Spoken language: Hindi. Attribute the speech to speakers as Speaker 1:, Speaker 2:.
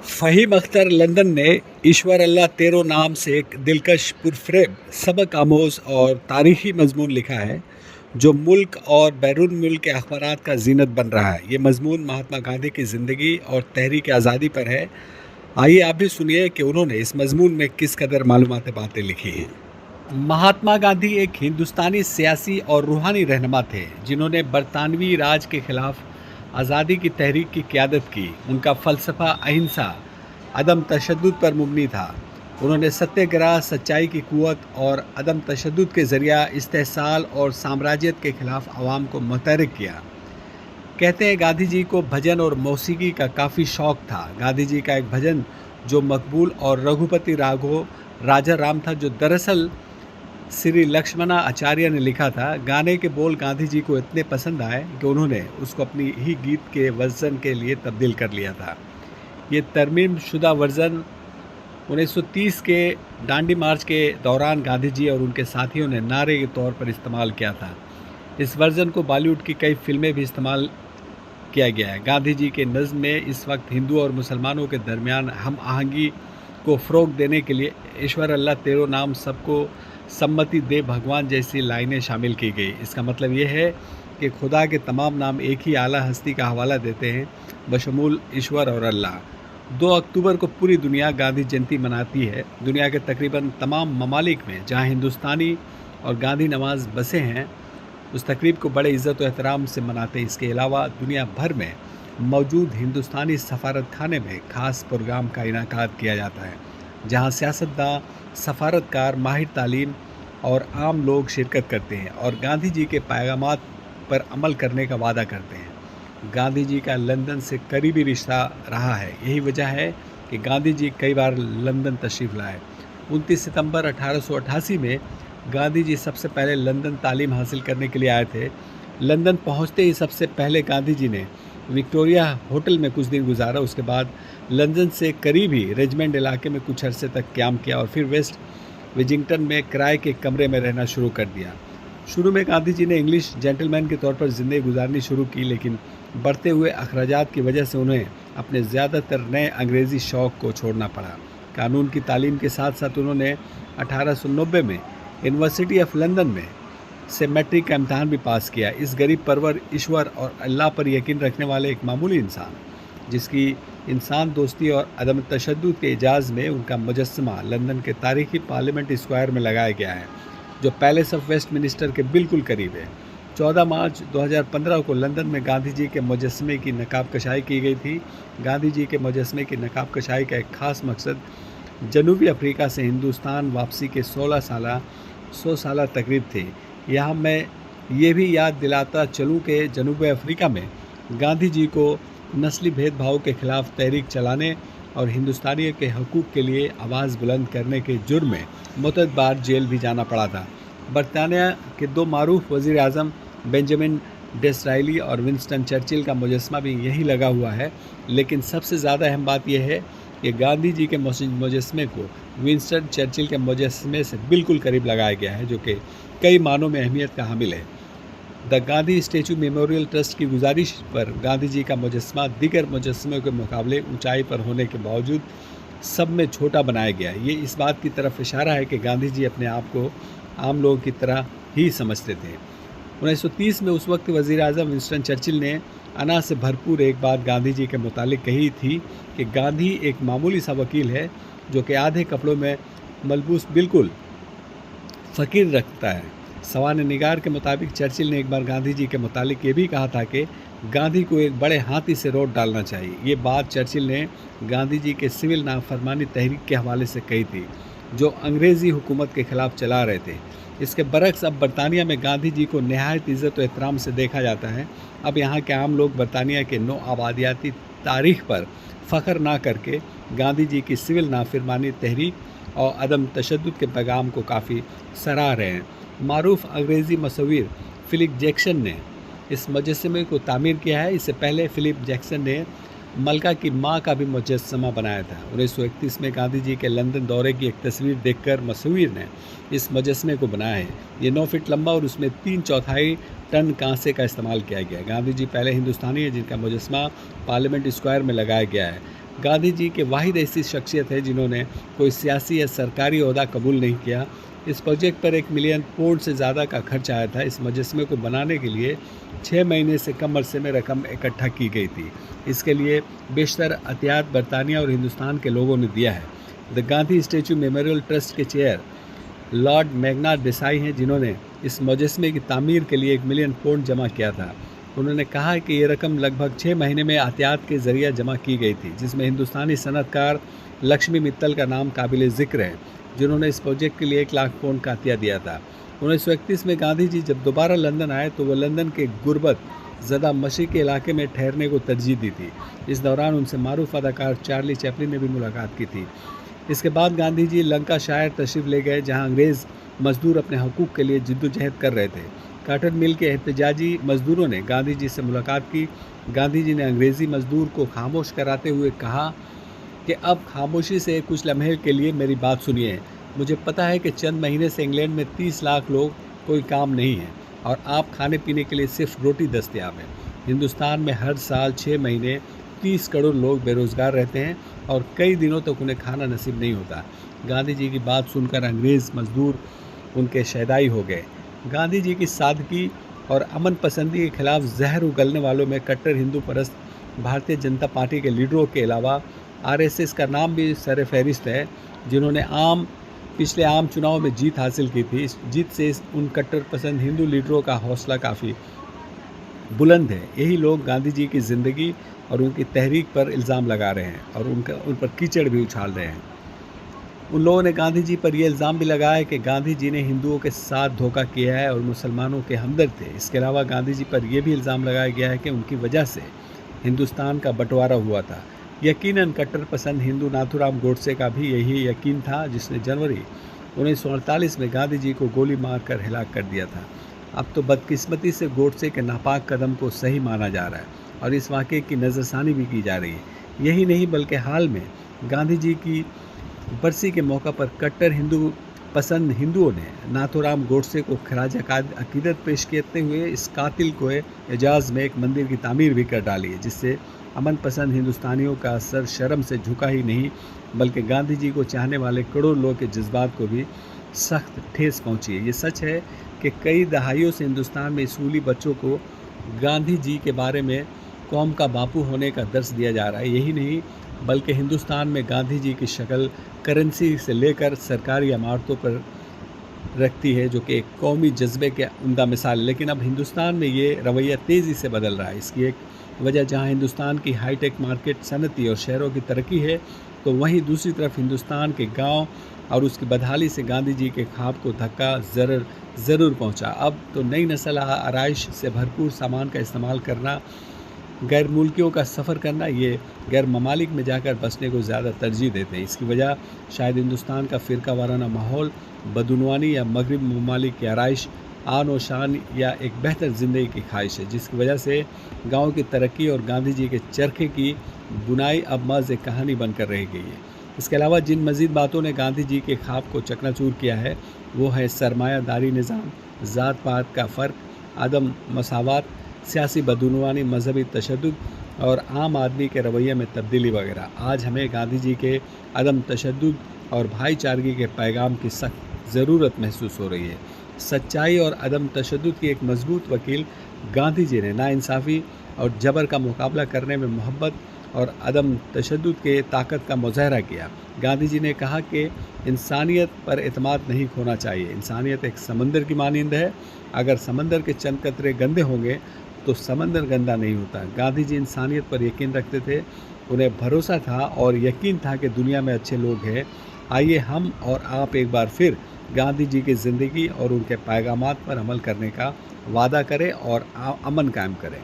Speaker 1: फ़हीम अख्तर लंदन ने ईश्वर अल्लाह तेरो नाम से एक दिलकश पुरफ़रेब सबक आमोज़ और तारीख़ी मज़मून लिखा है जो मुल्क और बैरून मुल्क के अख़बारात का ज़ीनत बन रहा है। ये मज़मून महात्मा गांधी की ज़िंदगी और तहरीक आज़ादी पर है। आइए आप भी सुनिए कि उन्होंने इस मज़मून में किस कदर मालूमाती बातें लिखी हैं। महात्मा गांधी एक हिंदुस्तानी सियासी और रूहानी रहनुमा थे जिन्होंने बरतानवी राज के ख़िलाफ़ आज़ादी की तहरीक की क़यादत की। उनका फ़लसफ़ा अहिंसा, अदम तशद्दुद पर मबनी था। उन्होंने सत्याग्रह, सच्चाई की क़ुव्वत और अदम तशद्दुद के ज़रिया इस्तेहसाल और साम्राज्यत के ख़िलाफ़ आवाम को मुतहरिक किया। कहते हैं गांधी जी को भजन और मौसीकी का काफ़ी शौक़ था। गांधी जी का एक भजन जो मकबूल और रघुपति राघव राजा राम था, जो दरअसल श्री लक्ष्मणा आचार्य ने लिखा था। गाने के बोल गांधी जी को इतने पसंद आए कि उन्होंने उसको अपनी ही गीत के वर्जन के लिए तब्दील कर लिया था। ये तरमीम शुदा वर्जन 1930 के डांडी मार्च के दौरान गांधी जी और उनके साथियों ने नारे के तौर पर इस्तेमाल किया था। इस वर्जन को बॉलीवुड की कई फिल्में भी इस्तेमाल किया गया है। गांधी जी के नज़्म में इस वक्त हिंदू और मुसलमानों के दरमियान हम आहंगी को फ़रोग़ देने के लिए ईश्वर अल्लाह तेरो नाम सबको सम्मति दे भगवान जैसी लाइनें शामिल की गई। इसका मतलब ये है कि खुदा के तमाम नाम एक ही आला हस्ती का हवाला देते हैं, बशमूल ईश्वर और अल्लाह। 2 अक्टूबर को पूरी दुनिया गांधी जयंती मनाती है। दुनिया के तकरीबन तमाम ममालिक में जहां हिंदुस्तानी और गांधी नवाज बसे हैं, उस तकरीब को बड़े इज़्ज़त और एहतराम से मनाते हैं। इसके अलावा दुनिया भर में मौजूद हिंदुस्तानी सफारत खाने में ख़ास प्रोग्राम का इनाकाद किया जाता है, जहां सियासतदान, सफारतकार, माहिर तालीम और आम लोग शिरकत करते हैं और गांधी जी के पैगामात पर अमल करने का वादा करते हैं। गांधी जी का लंदन से करीबी रिश्ता रहा है। यही वजह है कि गांधी जी कई बार लंदन तशरीफ़ लाए। 29 सितंबर 1888 में गांधी जी सबसे पहले लंदन तालीम हासिल करने के लिए आए थे। लंदन पहुंचते ही सबसे पहले गांधी जी ने विक्टोरिया होटल में कुछ दिन गुजारा। उसके बाद लंदन से करीब ही रिचमंड इलाके में कुछ अरसे तक क़याम किया और फिर वेस्ट विजिंगटन में किराए के कमरे में रहना शुरू कर दिया। शुरू में गांधी जी ने इंग्लिश जेंटलमैन के तौर पर ज़िंदगी गुजारनी शुरू की, लेकिन बढ़ते हुए अखराजात की वजह से उन्हें अपने ज़्यादातर नए अंग्रेज़ी शौक़ को छोड़ना पड़ा। कानून की तालीम के साथ साथ उन्होंने 1890 में यूनिवर्सिटी ऑफ लंदन में से मैट्रिक का इम्तहान भी पास किया। इस गरीब परवर, ईश्वर और अल्लाह पर यकीन रखने वाले एक मामूली इंसान, जिसकी इंसान दोस्ती और अदम तशद्दुद के एजाज़ में उनका मुजस्समा लंदन के तारीख़ी पार्लियामेंट स्क्वायर में लगाया गया है, जो पैलेस ऑफ वेस्टमिनिस्टर के बिल्कुल करीब है। 14 मार्च 2015 को लंदन में गांधी जी के मुजस्समे की नकाब कशाई की गई थी। गांधी जी के मुजस्समे की नकाब कशाई का एक ख़ास मकसद जनूबी अफ्रीका से हिंदुस्तान वापसी के 100 साला तकरीब थी। यहाँ मैं ये भी याद दिलाता चलूँ कि जनूबी अफ्रीका में गांधी जी को नस्ली भेदभाव के ख़िलाफ़ तहरीक चलाने और हिंदुस्तानियों के हकूक़ के लिए आवाज़ बुलंद करने के जुर्म में मुतअद्दिद बार जेल भी जाना पड़ा था। बरतानिया के 2 मारूफ वज़ीर आज़म बेंजामिन डिसरायली और विंस्टन चर्चिल का मुजस्समा भी यहीं लगा हुआ है। लेकिन सबसे ज़्यादा अहम बात यह है कि गांधी जी के मुजस्समे को विंस्टन चर्चिल के मुजस्समे से बिल्कुल करीब लगाया गया है, जो कि कई मानों में अहमियत का हामिल है। The Gandhi statue memorial trust की गुजारिश पर गांधी जी का मुजस्समा दीगर मुजस्समों के मुकाबले ऊंचाई पर होने के बावजूद सब में छोटा बनाया गया। ये इस बात की तरफ इशारा है कि गांधी जी अपने आप को आम लोगों की तरह ही समझते थे। 1930 में उस वक्त वज़ीर आज़म विंस्टन चर्चिल ने अना से भरपूर एक बात गांधी जी के मुतालिक कही थी कि गांधी एक मामूली सा वकील है जो कि आधे कपड़ों में मलबूस बिल्कुल फ़कीर रखता है। सवान निगार के मुताबिक चर्चिल ने एक बार गांधी जी के मुतालिक ये भी कहा था कि गांधी को एक बड़े हाथी से रोड डालना चाहिए। ये बात चर्चिल ने गांधी जी के सिविल नाफरमानी तहरीक के हवाले से कही थी, जो अंग्रेज़ी हुकूमत के ख़िलाफ़ चला रहे थे। इसके बरक्स अब बरतानिया में गांधी जी को नहायत इज़्ज़त और एहतराम से देखा जाता है। अब यहाँ के आम लोग बरतानिया के नो आबादियाती तारीख़ पर फ़ख्र ना करके गांधी जी की सिविल नाफरमानी तहरीक और अदम तशद्दुद के पैगाम को काफ़ी सराह रहे हैं। मारूफ अंग्रेज़ी मसवीर फ़िलिप जैक्सन ने इस मुजस्समे को तामीर किया है। इससे पहले फ़िलिप जैक्सन ने मलका की मां का भी मुजस्समा बनाया था। 1931 में गांधी जी के लंदन दौरे की एक तस्वीर देखकर मसवीर ने इस मुजस्समे को बनाया है। ये 9 फीट लंबा और उसमें 3/4 टन कांसे का इस्तेमाल किया गया है। गांधी जी पहले हिंदुस्तानी है जिनका मुजस्समा पार्लियामेंट स्क्वायर में लगाया गया है। गांधी जी के वाहिद ऐसी शख्सियत है जिन्होंने कोई सियासी या सरकारी ओहदा कबूल नहीं किया। इस प्रोजेक्ट पर 1 मिलियन पाउंड से ज़्यादा का खर्च आया था। इस मुजस्मे को बनाने के लिए 6 महीने से कम अरसे में रकम इकट्ठा की गई थी। इसके लिए बेशतर अतियात बरतानिया और हिंदुस्तान के लोगों ने दिया है। The Gandhi statue memorial trust के चेयर लॉर्ड मैग्नार्ड देसाई हैं, जिन्होंने इस मुजस्मे की तामीर के लिए 1 मिलियन पाउंड जमा किया था। उन्होंने कहा कि ये रकम लगभग 6 महीने में एहतियात के ज़रिए जमा की गई थी, जिसमें हिंदुस्तानी सनतकार लक्ष्मी मित्तल का नाम काबिल ज़िक्र है, जिन्होंने इस प्रोजेक्ट के लिए 1 लाख पाउंड का अतिया दिया था। 1931 में गांधी जी जब दोबारा लंदन आए तो वह लंदन के गुर्बत ज़दा मशरिक़ी इलाके में ठहरने को तरजीह दी थी। इस दौरान उनसे मारूफ अदाकार चार्ली चैपलिन ने भी मुलाकात की थी। इसके बाद गांधी जी लंकाशायर तशरीफ़ ले गए, जहां अंग्रेज़ मजदूर अपने हकूक़ के लिए जिद्दोजहद कर रहे थे। काटन मिल के एहतजाजी मजदूरों ने गांधी जी से मुलाकात की। गांधी जी ने अंग्रेज़ी मजदूर को खामोश कराते हुए कहा कि अब खामोशी से कुछ लम्हे के लिए मेरी बात सुनिए। मुझे पता है कि चंद महीने से इंग्लैंड में 30 लाख लोग कोई काम नहीं है और आप खाने पीने के लिए सिर्फ रोटी दस्तयाब है। हिंदुस्तान में हर साल 6 महीने 30 करोड़ लोग बेरोज़गार रहते हैं और कई दिनों तक उन्हें खाना नसीब नहीं होता। गांधी जी की बात सुनकर अंग्रेज़ मजदूर उनके शैदाई हो गए। गांधी जी की सादगी और अमन पसंदी के खिलाफ जहर उगलने वालों में कट्टर हिंदू परस्त भारतीय जनता पार्टी के लीडरों के अलावा आरएसएस का नाम भी सर फहरिस्त है, जिन्होंने पिछले आम चुनाव में जीत हासिल की थी। इस जीत से उन कट्टर पसंद हिंदू लीडरों का हौसला काफ़ी बुलंद है। यही लोग गांधी जी की ज़िंदगी और उनकी तहरीक पर इल्ज़ाम लगा रहे हैं और उन पर कीचड़ भी उछाल रहे हैं। उन लोगों ने गांधी जी पर यह इल्ज़ाम भी लगाया है कि गांधी जी ने हिंदुओं के साथ धोखा किया है और मुसलमानों के हमदर्द थे। इसके अलावा गांधी जी पर यह भी इल्ज़ाम लगाया गया है कि उनकी वजह से हिंदुस्तान का बंटवारा हुआ था। यकीनन कट्टर पसंद हिंदू नाथूराम गोडसे का भी यही यकीन था, जिसने जनवरी 1948 में गांधी जी को गोली मारकर हिलाक कर दिया था। अब तो बदकिस्मती से गोडसे के नापाक कदम को सही माना जा रहा है और इस वाक़े की नज़रसानी भी की जा रही है। यही नहीं बल्कि हाल में गांधी जी की बरसी के मौका पर कट्टर हिंदू पसंद हिंदुओं ने नाथूराम गोडसे को खराज अकीदत पेश करते हुए इस कातिल को एजाज में एक मंदिर की तामीर भी कर डाली है, जिससे अमन पसंद हिंदुस्तानियों का सर शर्म से झुका ही नहीं बल्कि गांधी जी को चाहने वाले करोड़ लोगों के जज्बात को भी सख्त ठेस पहुंची है। ये सच है कि कई दहाइयों से हिंदुस्तान में स्कूली बच्चों को गांधी जी के बारे में कौम का बापू होने का दर्स दिया जा रहा है। यही नहीं बल्कि हिंदुस्तान में गांधी जी की शक्ल करेंसी से लेकर सरकारी इमारतों पर रखती है, जो कि एक कौमी जज्बे के उम्दा मिसाल है। लेकिन अब हिंदुस्तान में ये रवैया तेज़ी से बदल रहा है। इसकी एक वजह जहां हिंदुस्तान की हाईटेक मार्केट, सनती और शहरों की तरक्की है, तो वहीं दूसरी तरफ हिंदुस्तान के गांव और उसकी बदहाली से गांधी जी के ख्वाब को धक्का ज़रूर पहुंचा। अब तो नई नस्ल आराइश से भरपूर सामान का इस्तेमाल करना, गैर मुल्कियों का सफ़र करना, ये गैर ममालिक में जाकर बसने को ज़्यादा तरजीह देते हैं। इसकी वजह शायद हिंदुस्तान का फ़िरका वाराना माहौल, बदुनवानी या मगरब ममालिक की आराइश, आन और शान या एक बेहतर ज़िंदगी की ख्वाहिश है, जिसकी वजह से गांव की तरक्की और गांधी जी के चरखे की बुनाई अब महज एक कहानी बनकर रह गई है। इसके अलावा जिन मज़ीद बातों ने गांधी जी के ख्वाब को चकनाचूर किया है वो है सरमायादारी निज़ाम, ज़ात पात का फ़र्क, आदम मसावत, सियासी बदुनवानी, मजहबी तशद्दुद और आम आदमी के रवैये में तब्दीली वगैरह। आज हमें गांधी जी के अदम तशद्दुद और भाईचारगी के पैगाम की सख्त ज़रूरत महसूस हो रही है। सच्चाई और अदम तशद्दुद की एक मजबूत वकील गांधी जी ने नाइंसाफ़ी और जबर का मुकाबला करने में मोहब्बत और अदम तशद्दुद के ताकत का मुज़ाहरा किया। गांधी जी ने कहा कि इंसानियत पर एतमाद नहीं खोना चाहिए। इंसानियत एक समंदर की मानिंद है, अगर समंदर के चंद कतरे गंदे होंगे तो समंदर गंदा नहीं होता। गांधी जी इंसानियत पर यकीन रखते थे, उन्हें भरोसा था और यकीन था कि दुनिया में अच्छे लोग हैं। आइए हम और आप एक बार फिर गांधी जी की ज़िंदगी और उनके पैगामात पर अमल करने का वादा करें और अमन कायम करें।